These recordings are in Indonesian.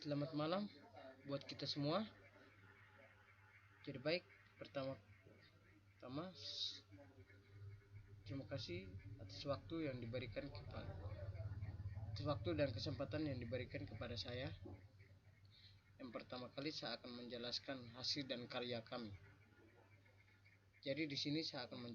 Selamat malam buat kita semua. Jadi baik, pertama terima kasih atas waktu dan kesempatan yang diberikan kepada saya. Yang pertama kali saya akan menjelaskan hasil dan karya kami. Jadi di sini saya akan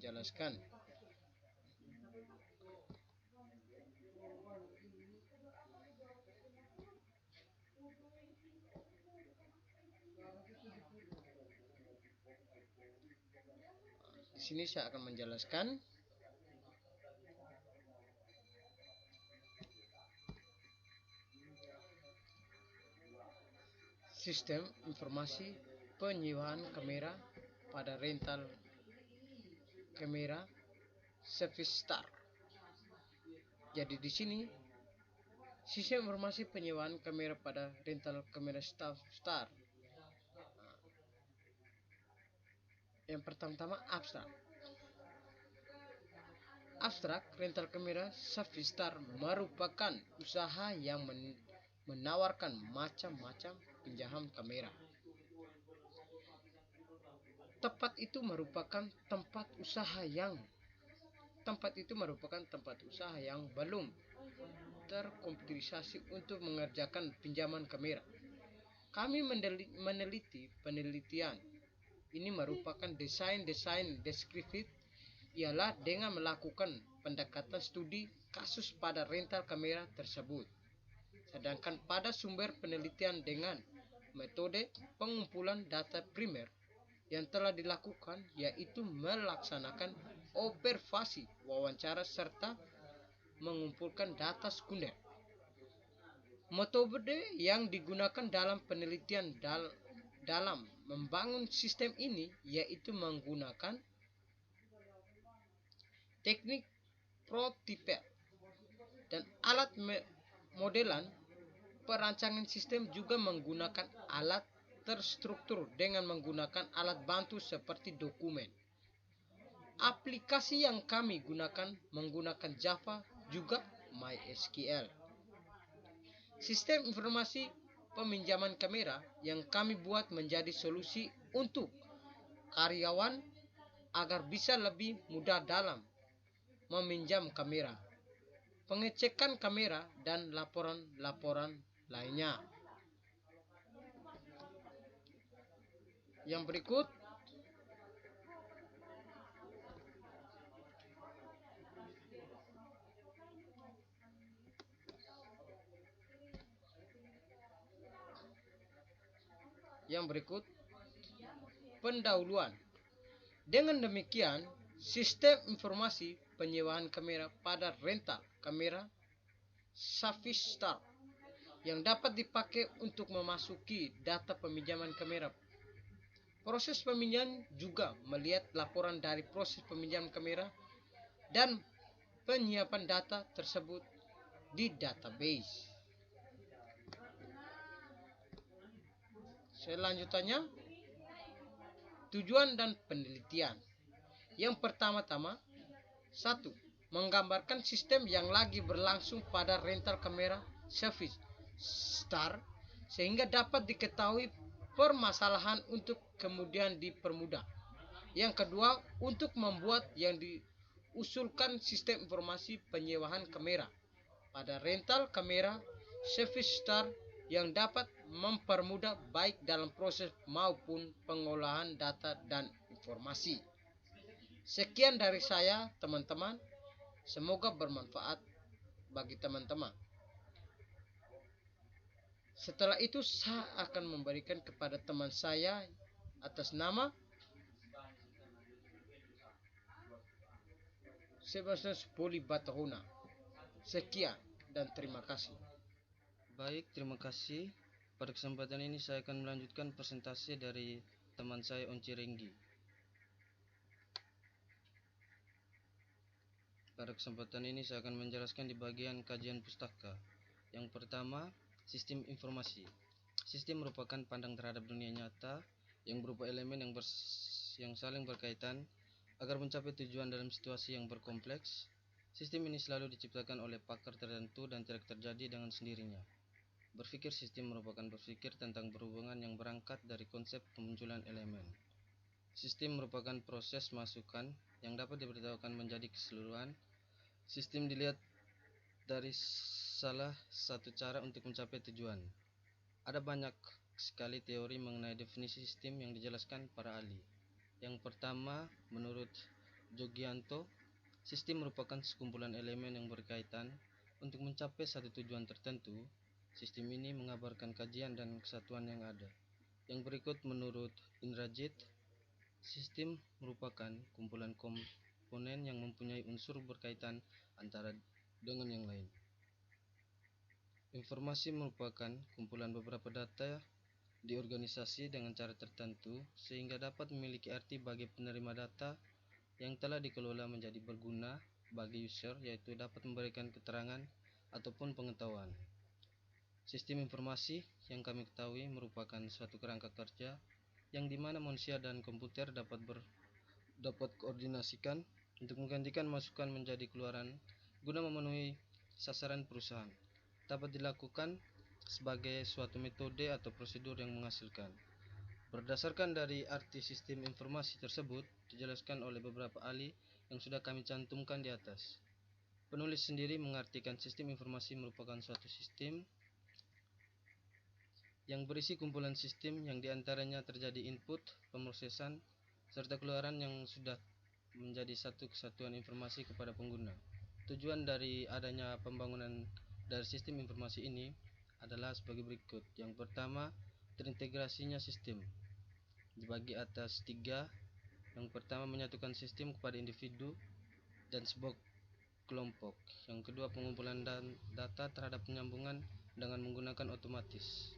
menjelaskan sistem informasi penyewaan kamera pada rental kamera Service Star. Jadi di sini sistem informasi penyewaan kamera pada rental kamera Star. Yang pertama abstrak. Abstrak rental kamera Service Star merupakan usaha yang menawarkan macam-macam pinjaman kamera. Tempat itu merupakan tempat usaha yang belum terkomputerisasi untuk mengerjakan pinjaman kamera. Kami meneliti penelitian ini merupakan desain deskriptif, ialah dengan melakukan pendekatan studi kasus pada rental kamera tersebut. Sedangkan pada sumber penelitian dengan metode pengumpulan data primer yang telah dilakukan, yaitu melaksanakan observasi, wawancara, serta mengumpulkan data sekunder. Metode yang digunakan dalam penelitian dalam membangun sistem ini yaitu menggunakan teknik prototipe dan alat modelan. Perancangan sistem juga menggunakan alat terstruktur dengan menggunakan alat bantu seperti dokumen. Aplikasi yang kami gunakan menggunakan Java juga MySQL. Sistem informasi peminjaman kamera yang kami buat menjadi solusi untuk karyawan agar bisa lebih mudah dalam meminjam kamera, pengecekan kamera, dan laporan-laporan lainnya. Yang berikut pendahuluan. Dengan demikian, sistem informasi penyewaan kamera pada rental kamera Service Star yang dapat dipakai untuk memasuki data peminjaman kamera. Proses peminjaman juga melihat laporan dari proses peminjaman kamera dan penyiapan data tersebut di database. Selanjutnya, tujuan dan penelitian. Yang pertama-tama, 1. Menggambarkan sistem yang lagi berlangsung pada rental kamera Service Star sehingga dapat diketahui permasalahan untuk kemudian dipermudah. Yang kedua, untuk membuat yang diusulkan sistem informasi penyewaan kamera pada rental kamera Service Star yang dapat mempermudah baik dalam proses maupun pengolahan data dan informasi. Sekian dari saya, teman-teman. Semoga bermanfaat bagi teman-teman. Setelah itu saya akan memberikan kepada teman saya atas nama Sebastian Poli Batahona. Sekian dan terima kasih. Baik, terima kasih. Pada kesempatan ini saya akan melanjutkan presentasi dari teman saya Onci Renggi. Pada kesempatan ini saya akan menjelaskan di bagian kajian pustaka. Yang pertama, sistem informasi. Sistem merupakan pandang terhadap dunia nyata yang berupa elemen yang saling berkaitan agar mencapai tujuan dalam situasi yang berkompleks. Sistem ini selalu diciptakan oleh pakar tertentu dan tidak terjadi dengan sendirinya. Berpikir sistem merupakan berpikir tentang berhubungan yang berangkat dari konsep kemunculan elemen. Sistem merupakan proses masukan yang dapat diberitahukan menjadi keseluruhan. Sistem dilihat dari salah satu cara untuk mencapai tujuan. Ada banyak sekali teori mengenai definisi sistem yang dijelaskan para ahli. Yang pertama, menurut Jogianto, sistem merupakan sekumpulan elemen yang berkaitan untuk mencapai satu tujuan tertentu. Sistem ini mengabarkan kajian dan kesatuan yang ada. Yang berikut menurut Indrajit, sistem merupakan kumpulan komponen yang mempunyai unsur berkaitan antara dengan yang lain. Informasi merupakan kumpulan beberapa data di organisasi dengan cara tertentu sehingga dapat memiliki arti bagi penerima data yang telah dikelola menjadi berguna bagi user, yaitu dapat memberikan keterangan ataupun pengetahuan. Sistem informasi yang kami ketahui merupakan suatu kerangka kerja yang dimana manusia dan komputer dapat koordinasikan untuk menggantikan masukan menjadi keluaran guna memenuhi sasaran perusahaan. Dapat dilakukan sebagai suatu metode atau prosedur yang menghasilkan. Berdasarkan dari arti sistem informasi tersebut dijelaskan oleh beberapa ahli yang sudah kami cantumkan di atas. Penulis sendiri mengartikan sistem informasi merupakan suatu sistem yang berisi kumpulan sistem yang diantaranya terjadi input, pemrosesan, serta keluaran yang sudah menjadi satu kesatuan informasi kepada pengguna. Tujuan dari adanya pembangunan dari sistem informasi ini adalah sebagai berikut. Yang pertama, terintegrasinya sistem dibagi atas 3. Yang pertama, menyatukan sistem kepada individu dan sebuah kelompok. Yang kedua, pengumpulan data terhadap penyambungan dengan menggunakan otomatis.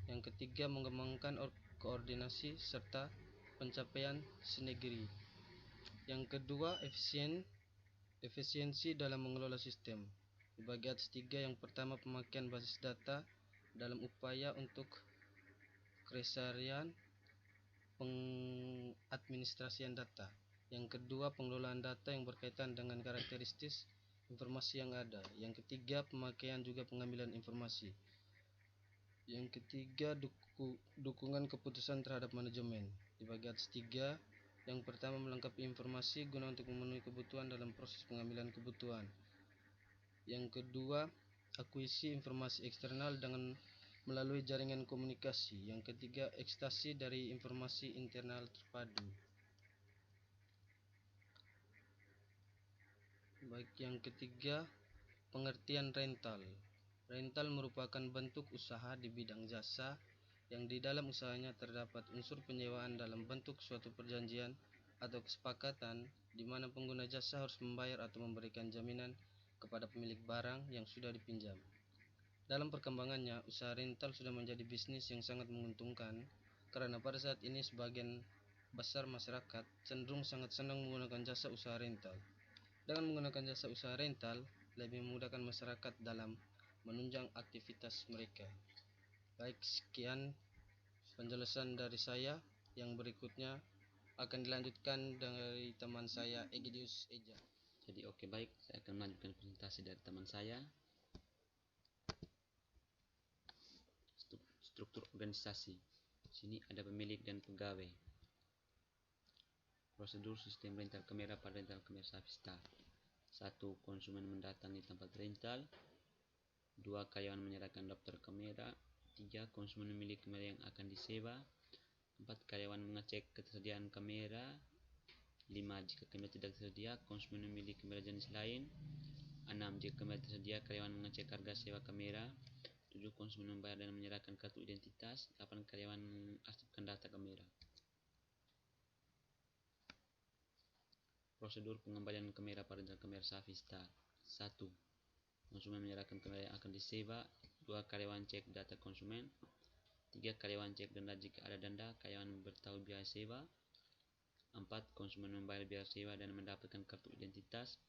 Yang ketiga, mengembangkan koordinasi serta pencapaian sinergi. Yang kedua, efisiensi dalam mengelola sistem dibagi atas 3. Yang pertama, pemakaian basis data dalam upaya untuk keseharian pengadministrasian data. Yang kedua, pengelolaan data yang berkaitan dengan karakteristik informasi yang ada. Yang ketiga, pemakaian juga pengambilan informasi. Yang ketiga, dukungan keputusan terhadap manajemen dibagi atas 3. Yang pertama, melengkapi informasi guna untuk memenuhi kebutuhan dalam proses pengambilan kebutuhan. Yang kedua, akuisisi informasi eksternal dengan melalui jaringan komunikasi. Yang ketiga, ekstraksi dari informasi internal terpadu. Baik, yang ketiga, pengertian rental. Rental merupakan bentuk usaha di bidang jasa yang di dalam usahanya terdapat unsur penyewaan dalam bentuk suatu perjanjian atau kesepakatan di mana pengguna jasa harus membayar atau memberikan jaminan kepada pemilik barang yang sudah dipinjam. Dalam perkembangannya, usaha rental sudah menjadi bisnis yang sangat menguntungkan karena pada saat ini sebagian besar masyarakat cenderung sangat senang menggunakan jasa usaha rental. Dengan menggunakan jasa usaha rental, lebih memudahkan masyarakat dalam menunjang aktivitas mereka. Baik, sekian penjelasan dari saya. Yang berikutnya akan dilanjutkan dari teman saya Egidius Eja. Jadi baik, saya akan melanjutkan presentasi dari teman saya. Struktur organisasi. Di sini ada pemilik dan pegawai. Prosedur sistem rental kamera pada rental kamera Savistar. 1. Konsumen mendatangi tempat rental. 2. Karyawan menyerahkan daftar kamera. 3. Konsumen memilih kamera yang akan disewa. 4. Karyawan mengecek ketersediaan kamera. 5. Jika kamera tidak tersedia, konsumen memilih kamera jenis lain. 6. Jika kamera tersedia, karyawan mengecek harga sewa kamera. 7. Konsumen membayar dan menyerahkan kartu identitas. 8. Karyawan mengaktifkan data kamera. Prosedur pengembalian kamera pada rental kamera Savistar. 1. Konsumen menyerahkan kamera yang akan disewa. 2. Karyawan cek data konsumen. 3. Karyawan cek denda jika ada denda. Karyawan memberitahu biaya sewa. 4. Konsumen membayar biaya sewa dan mendapatkan kartu identitas.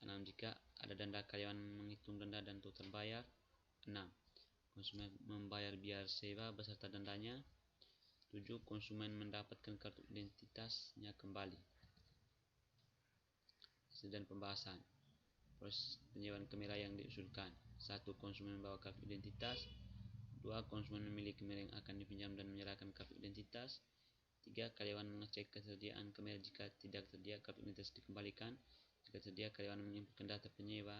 6. Jika ada denda, karyawan menghitung denda dan total bayar. 6. Konsumen membayar biaya sewa beserta dendanya. 7. Konsumen mendapatkan kartu identitasnya kembali. Dan pembahasan proses penyewaan kamera yang diusulkan. 1. Konsumen membawa kartu identitas. 2. Konsumen memilih kamera yang akan dipinjam dan menyerahkan kartu identitas. 3. Karyawan mengecek ketersediaan kamera, jika tidak tersedia kartu identitas dikembalikan, jika tersedia karyawan menginputkan data penyewa.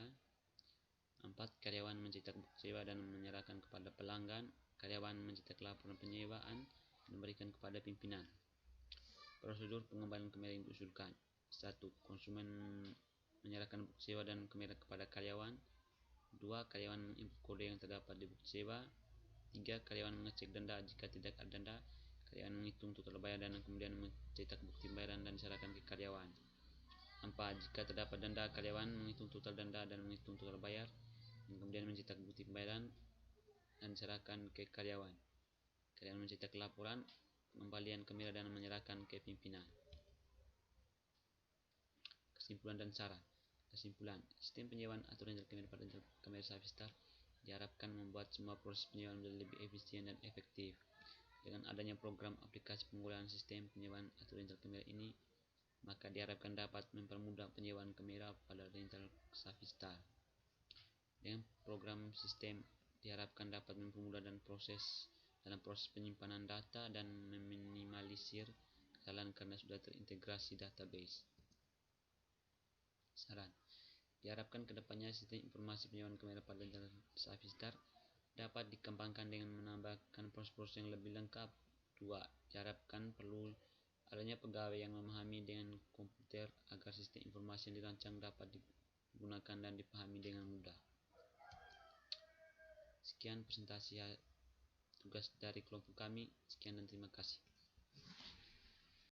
4. Karyawan mencetak bukti sewa dan menyerahkan kepada pelanggan. Karyawan mencetak laporan penyewaan dan memberikan kepada pimpinan. Prosedur pengembalian kamera yang diusulkan. 1. Konsumen menyerahkan bukti sewa dan kamera kepada karyawan. 2. Karyawan menginput kode yang terdapat di bukti sewa. 3. Karyawan mengecek denda, jika tidak ada denda, karyawan menghitung total bayar dan kemudian mencetak bukti pembayaran dan diserahkan ke karyawan. 4. Jika terdapat denda, karyawan menghitung total denda dan menghitung total bayar dan kemudian mencetak bukti pembayaran dan diserahkan ke karyawan. Karyawan mencetak laporan pengembalian kamera dan menyerahkan ke pimpinan. Kesimpulan dan saran. Kesimpulan, sistem penyewaan atau rental kamera pada rental kamera Savistar diharapkan membuat semua proses penyewaan menjadi lebih efisien dan efektif. Dengan adanya program aplikasi penggunaan sistem penyewaan atau rental kamera ini, maka diharapkan dapat mempermudah penyewaan kamera pada rental Savistar. Dengan program sistem diharapkan dapat mempermudah dalam proses penyimpanan data dan meminimalisir kesalahan karena sudah terintegrasi database. Saran, diharapkan kedepannya sistem informasi penyewaan kamera pada rental Savistar dapat dikembangkan dengan menambahkan proses-proses yang lebih lengkap. 2. Diharapkan perlu adanya pegawai yang memahami dengan komputer agar sistem informasi yang dirancang dapat digunakan dan dipahami dengan mudah. Sekian presentasi tugas dari kelompok kami. Sekian dan terima kasih.